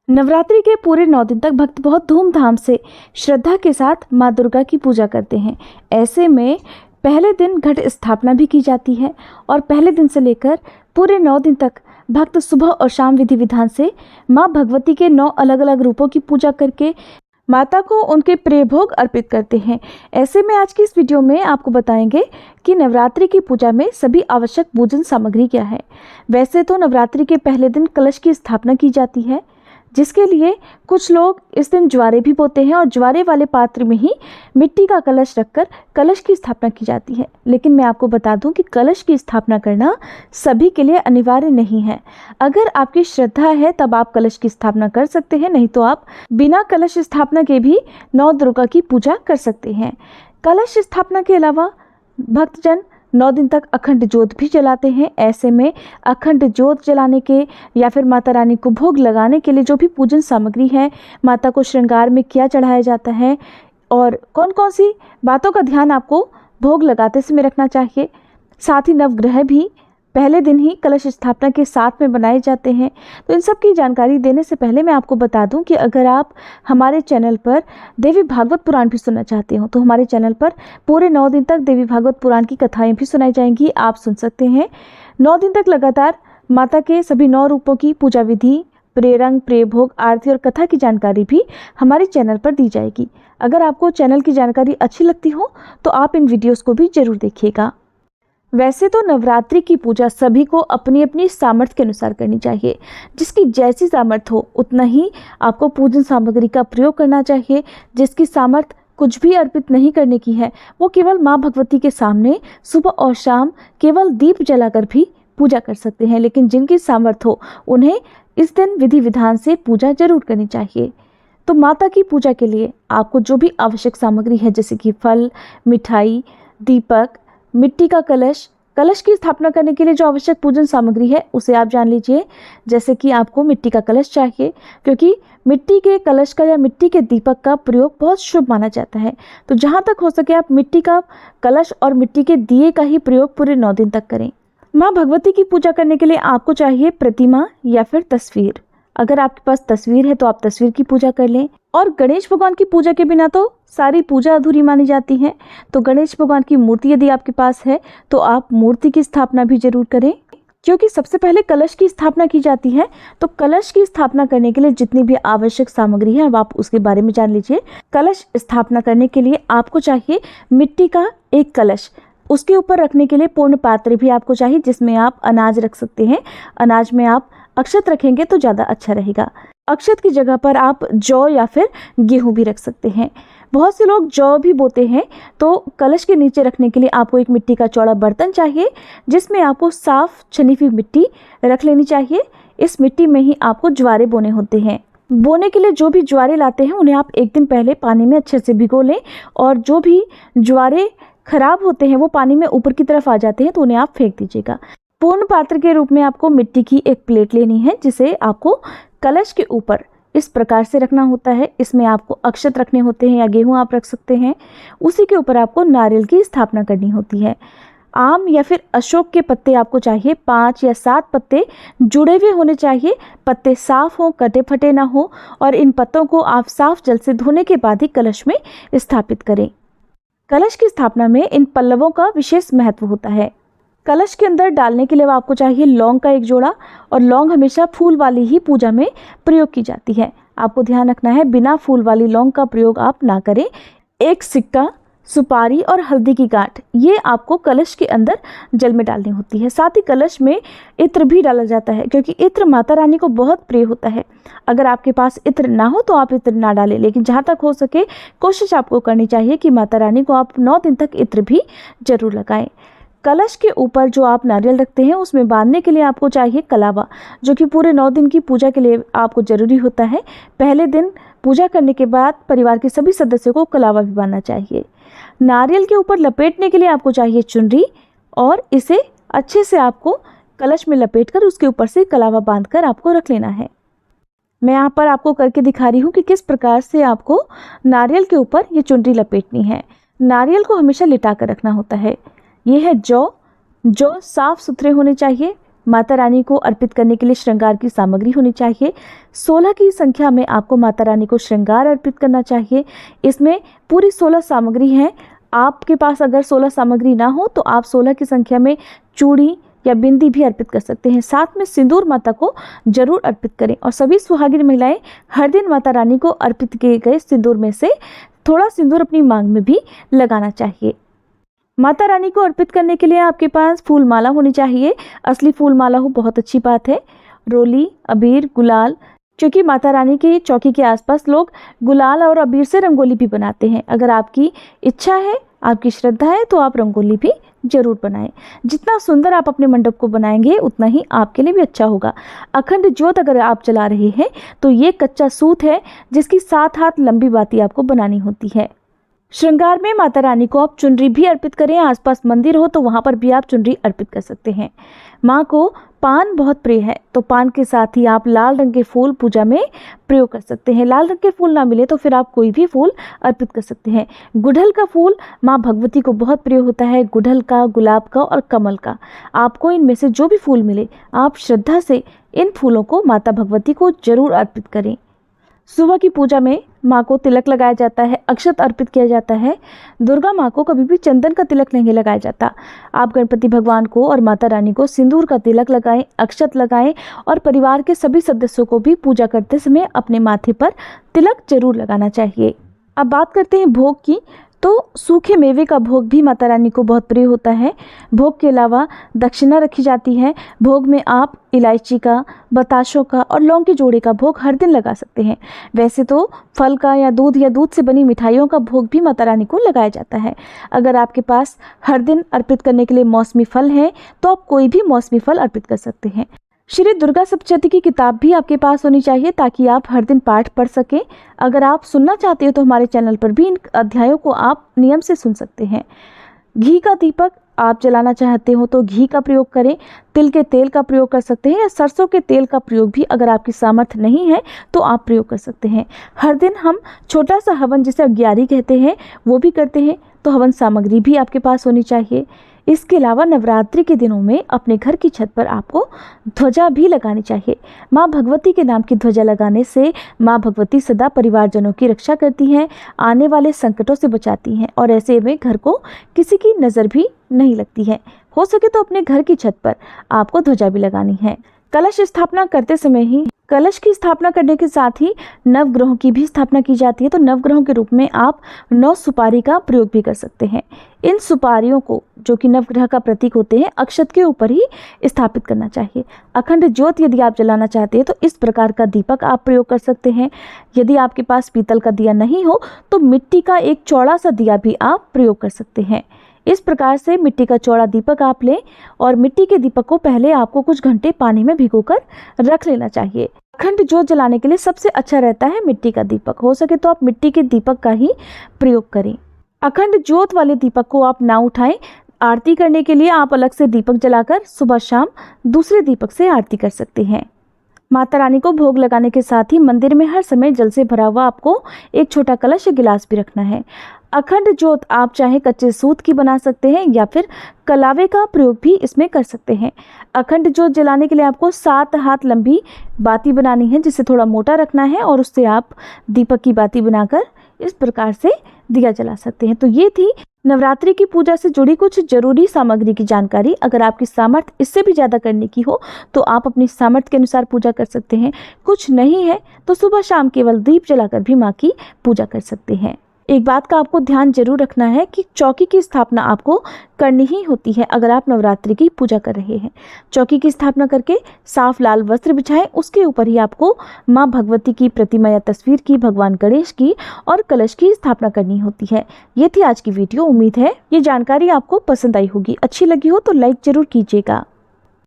नवरात्रि के पूरे 9 दिन तक भक्त बहुत धूमधाम से श्रद्धा के साथ माँ दुर्गा की पूजा करते हैं। ऐसे में पहले दिन घट स्थापना भी की जाती है और पहले दिन से लेकर पूरे 9 दिन तक भक्त सुबह और शाम विधि विधान से माँ भगवती के 9 अलग अलग रूपों की पूजा करके माता को उनके प्रिय भोग अर्पित करते हैं। ऐसे में आज की इस वीडियो में आपको बताएंगे कि नवरात्रि की पूजा में सभी आवश्यक पूजन सामग्री क्या है। वैसे तो नवरात्रि के पहले दिन कलश की स्थापना की जाती है, जिसके लिए कुछ लोग इस दिन ज्वारे भी बोते हैं और ज्वारे वाले पात्र में ही मिट्टी का कलश रखकर कलश की स्थापना की जाती है। लेकिन मैं आपको बता दूं कि कलश की स्थापना करना सभी के लिए अनिवार्य नहीं है। अगर आपकी श्रद्धा है तब आप कलश की स्थापना कर सकते हैं, नहीं तो आप बिना कलश स्थापना के भी नौ दुर्गा की पूजा कर सकते हैं। कलश स्थापना के अलावा भक्तजन 9 दिन तक अखंड ज्योत भी जलाते हैं। ऐसे में अखंड ज्योत जलाने के या फिर माता रानी को भोग लगाने के लिए जो भी पूजन सामग्री है, माता को श्रृंगार में क्या चढ़ाया जाता है और कौन कौन सी बातों का ध्यान आपको भोग लगाते समय रखना चाहिए, साथ ही नवग्रह भी पहले दिन ही कलश स्थापना के साथ में बनाए जाते हैं। तो इन सब की जानकारी देने से पहले मैं आपको बता दूं कि अगर आप हमारे चैनल पर देवी भागवत पुराण भी सुनना चाहते हो तो हमारे चैनल पर पूरे 9 दिन तक देवी भागवत पुराण की कथाएं भी सुनाई जाएंगी, आप सुन सकते हैं। 9 दिन तक लगातार माता के सभी 9 रूपों की पूजा विधि, प्रिय रंग, प्रिय भोग, आरती और कथा की जानकारी भी हमारे चैनल पर दी जाएगी। अगर आपको चैनल की जानकारी अच्छी लगती हो तो आप इन वीडियोज़ को भी जरूर देखिएगा। वैसे तो नवरात्रि की पूजा सभी को अपनी अपनी सामर्थ्य के अनुसार करनी चाहिए। जिसकी जैसी सामर्थ्य हो उतना ही आपको पूजन सामग्री का प्रयोग करना चाहिए। जिसकी सामर्थ्य कुछ भी अर्पित नहीं करने की है वो केवल माँ भगवती के सामने सुबह और शाम केवल दीप जलाकर भी पूजा कर सकते हैं। लेकिन जिनकी सामर्थ्य हो उन्हें इस दिन विधि विधान से पूजा जरूर करनी चाहिए। तो माता की पूजा के लिए आपको जो भी आवश्यक सामग्री है, जैसे कि फल, मिठाई, दीपक, मिट्टी का कलश, कलश की स्थापना करने के लिए जो आवश्यक पूजन सामग्री है उसे आप जान लीजिए। जैसे कि आपको मिट्टी का कलश चाहिए, क्योंकि मिट्टी के कलश का या मिट्टी के दीपक का प्रयोग बहुत शुभ माना जाता है। तो जहाँ तक हो सके आप मिट्टी का कलश और मिट्टी के दिए का ही प्रयोग पूरे 9 दिन तक करें। माँ भगवती की पूजा करने के लिए आपको चाहिए प्रतिमा या फिर तस्वीर। अगर आपके पास तस्वीर है तो आप तस्वीर की पूजा कर लें। और गणेश भगवान की पूजा के बिना तो सारी पूजा अधूरी मानी जाती है। तो गणेश भगवान की मूर्ति यदि आपके पास है तो आप मूर्ति की स्थापना भी जरूर करें, क्योंकि सबसे पहले कलश की स्थापना की जाती है। तो कलश की स्थापना करने के लिए जितनी भी आवश्यक सामग्री है अब आप उसके बारे में जान लीजिए। कलश स्थापना करने के लिए आपको चाहिए मिट्टी का एक कलश, उसके ऊपर रखने के लिए पूर्ण पात्र भी आपको चाहिए जिसमें आप अनाज रख सकते हैं। अनाज में आप अक्षत रखेंगे तो ज़्यादा अच्छा रहेगा। अक्षत की जगह पर आप जौ या फिर गेहूं भी रख सकते हैं। बहुत से लोग जौ भी बोते हैं। तो कलश के नीचे रखने के लिए आपको एक मिट्टी का चौड़ा बर्तन चाहिए, जिसमें आपको साफ छनी हुई मिट्टी रख लेनी चाहिए। इस मिट्टी में ही आपको ज्वारे बोने होते हैं। बोने के लिए जो भी ज्वारे लाते हैं उन्हें आप एक दिन पहले पानी में अच्छे से भिगो लें, और जो भी ज्वारे खराब होते हैं वो पानी में ऊपर की तरफ आ जाते हैं तो उन्हें आप फेंक दीजिएगा। पूर्ण पात्र के रूप में आपको मिट्टी की एक प्लेट लेनी है, जिसे आपको कलश के ऊपर इस प्रकार से रखना होता है। इसमें आपको अक्षत रखने होते हैं या गेहूं आप रख सकते हैं। उसी के ऊपर आपको नारियल की स्थापना करनी होती है। आम या फिर अशोक के पत्ते आपको चाहिए, 5 या 7 पत्ते जुड़े हुए होने चाहिए। पत्ते साफ हों, कटे फटे ना हो, और इन पत्तों को आप साफ जल से धोने के बाद ही कलश में स्थापित करें। कलश की स्थापना में इन पल्लवों का विशेष महत्व होता है। कलश के अंदर डालने के लिए आपको चाहिए लौंग का एक जोड़ा, और लौंग हमेशा फूल वाली ही पूजा में प्रयोग की जाती है। आपको ध्यान रखना है बिना फूल वाली लौंग का प्रयोग आप ना करें। एक सिक्का, सुपारी और हल्दी की गांठ, ये आपको कलश के अंदर जल में डालनी होती है। साथ ही कलश में इत्र भी डाला जाता है, क्योंकि इत्र माता रानी को बहुत प्रिय होता है। अगर आपके पास इत्र ना हो तो आप इत्र ना डालें, लेकिन जहाँ तक हो सके कोशिश आपको करनी चाहिए कि माता रानी को आप 9 दिन तक इत्र भी जरूर लगाएं। कलश के ऊपर जो आप नारियल रखते हैं उसमें बांधने के लिए आपको चाहिए कलावा, जो कि पूरे 9 दिन की पूजा के लिए आपको जरूरी होता है। पहले दिन पूजा करने के बाद परिवार के सभी सदस्यों को कलावा भी बांधना चाहिए। नारियल के ऊपर लपेटने के लिए आपको चाहिए चुनरी, और इसे अच्छे से आपको कलश में लपेटकर उसके ऊपर से कलावा बांधकर आपको रख लेना है। मैं यहाँ पर आपको करके दिखा रही हूँ कि किस प्रकार से आपको नारियल के ऊपर ये चुनरी लपेटनी है। नारियल को हमेशा लिटा कर रखना होता है। ये है जौ। जौ साफ सुथरे होने चाहिए, माता रानी को अर्पित करने के लिए श्रृंगार की सामग्री होनी चाहिए। 16 की संख्या में आपको माता रानी को श्रृंगार अर्पित करना चाहिए। इसमें पूरी 16 सामग्री हैं। आपके पास अगर 16 सामग्री ना हो तो आप 16 की संख्या में चूड़ी या बिंदी भी अर्पित कर सकते हैं। साथ में सिंदूर माता को जरूर अर्पित करें और सभी सुहागिन महिलाएं हर दिन माता रानी को अर्पित किए गए सिंदूर में से थोड़ा सिंदूर अपनी मांग में भी लगाना चाहिए। माता रानी को अर्पित करने के लिए आपके पास फूल माला होनी चाहिए। असली फूल माला हो बहुत अच्छी बात है। रोली, अबीर, गुलाल, क्योंकि माता रानी के चौकी के आसपास लोग गुलाल और अबीर से रंगोली भी बनाते हैं। अगर आपकी इच्छा है, आपकी श्रद्धा है तो आप रंगोली भी जरूर बनाएं। जितना सुंदर आप अपने मंडप को बनाएंगे उतना ही आपके लिए भी अच्छा होगा। अखंड ज्योत अगर आप जला रहे हैं तो ये कच्चा सूत है जिसकी 7 हाथ लंबी बाती आपको बनानी होती है। श्रृंगार में माता रानी को आप चुनरी भी अर्पित करें। आसपास मंदिर हो तो वहाँ पर भी आप चुनरी अर्पित कर सकते हैं। माँ को पान बहुत प्रिय है तो पान के साथ ही आप लाल रंग के फूल पूजा में प्रयोग कर सकते हैं। लाल रंग के फूल ना मिले तो फिर आप कोई भी फूल अर्पित कर सकते हैं। गुड़हल का फूल माँ भगवती को बहुत प्रिय होता है। गुड़हल का, गुलाब का और कमल का। आपको इनमें से जो भी फूल मिले आप श्रद्धा से इन फूलों को माता भगवती को जरूर अर्पित करें। सुबह की पूजा में माँ को तिलक लगाया जाता है, अक्षत अर्पित किया जाता है। दुर्गा माँ को कभी भी चंदन का तिलक नहीं लगाया जाता। आप गणपति भगवान को और माता रानी को सिंदूर का तिलक लगाएं, अक्षत लगाएं और परिवार के सभी सदस्यों को भी पूजा करते समय अपने माथे पर तिलक जरूर लगाना चाहिए। अब बात करते हैं भोग की। तो सूखे मेवे का भोग भी माता रानी को बहुत प्रिय होता है। भोग के अलावा दक्षिणा रखी जाती है। भोग में आप इलायची का, बताशों का और लौंग के जोड़े का भोग हर दिन लगा सकते हैं। वैसे तो फल का या दूध से बनी मिठाइयों का भोग भी माता रानी को लगाया जाता है। अगर आपके पास हर दिन अर्पित करने के लिए मौसमी फल हैं तो आप कोई भी मौसमी फल अर्पित कर सकते हैं। श्री दुर्गा सप्तशती की किताब भी आपके पास होनी चाहिए ताकि आप हर दिन पाठ पढ़ सकें। अगर आप सुनना चाहते हो तो हमारे चैनल पर भी इन अध्यायों को आप नियम से सुन सकते हैं। घी का दीपक आप जलाना चाहते हो तो घी का प्रयोग करें। तिल के तेल का प्रयोग कर सकते हैं या सरसों के तेल का प्रयोग भी अगर आपकी सामर्थ्य नहीं है तो आप प्रयोग कर सकते हैं। हर दिन हम छोटा सा हवन जिसे अग्यारी कहते हैं वो भी करते हैं, तो हवन सामग्री भी आपके पास होनी चाहिए। इसके अलावा नवरात्रि के दिनों में अपने घर की छत पर आपको ध्वजा भी लगानी चाहिए। माँ भगवती के नाम की ध्वजा लगाने से माँ भगवती सदा परिवारजनों की रक्षा करती हैं, आने वाले संकटों से बचाती हैं और ऐसे में घर को किसी की नज़र भी नहीं लगती है। हो सके तो अपने घर की छत पर आपको ध्वजा भी लगानी है। कलश स्थापना करते समय ही कलश की स्थापना करने के साथ ही नवग्रहों की भी स्थापना की जाती है। तो नवग्रहों के रूप में आप 9 सुपारी का प्रयोग भी कर सकते हैं। इन सुपारियों को, जो कि नवग्रह का प्रतीक होते हैं, अक्षत के ऊपर ही स्थापित करना चाहिए। अखंड ज्योत यदि आप जलाना चाहते हैं तो इस प्रकार का दीपक आप प्रयोग कर सकते हैं। यदि आपके पास पीतल का दिया नहीं हो तो मिट्टी का एक चौड़ा सा दिया भी आप प्रयोग कर सकते हैं। इस प्रकार से मिट्टी का चौड़ा दीपक आप लें और मिट्टी के दीपक को पहले आपको कुछ घंटे पानी में भिगोकर रख लेना चाहिए। अखंड ज्योत जलाने के लिए सबसे अच्छा रहता है मिट्टी का दीपक। हो सके तो आप मिट्टी के दीपक का ही प्रयोग करें। अखंड ज्योत वाले दीपक को आप ना उठाएं। आरती करने के लिए आप अलग से दीपक जलाकर सुबह शाम दूसरे दीपक से आरती कर सकते हैं। माता रानी को भोग लगाने के साथ ही मंदिर में हर समय जल से भरा हुआ आपको एक छोटा कलश या गिलास भी रखना है। अखंड ज्योत आप चाहे कच्चे सूत की बना सकते हैं या फिर कलावे का प्रयोग भी इसमें कर सकते हैं। अखंड ज्योत जलाने के लिए आपको 7 हाथ लंबी बाती बनानी है, जिसे थोड़ा मोटा रखना है और उससे आप दीपक की बाती बनाकर इस प्रकार से दिया जला सकते हैं। तो ये थी नवरात्रि की पूजा से जुड़ी कुछ जरूरी सामग्री की जानकारी। अगर आपकी सामर्थ्य इससे भी ज़्यादा करने की हो तो आप अपनी सामर्थ्य के अनुसार पूजा कर सकते हैं। कुछ नहीं है तो सुबह शाम केवल दीप जलाकर भी माँ की पूजा कर सकते हैं। एक बात का आपको ध्यान जरूर रखना है कि चौकी की स्थापना आपको करनी ही होती है अगर आप नवरात्रि की पूजा कर रहे हैं। चौकी की स्थापना करके साफ लाल वस्त्र बिछाएं, उसके ऊपर ही आपको माँ भगवती की प्रतिमा या तस्वीर की, भगवान गणेश की और कलश की स्थापना करनी होती है। ये थी आज की वीडियो। उम्मीद है ये जानकारी आपको पसंद आई होगी। अच्छी लगी हो तो लाइक जरूर कीजिएगा।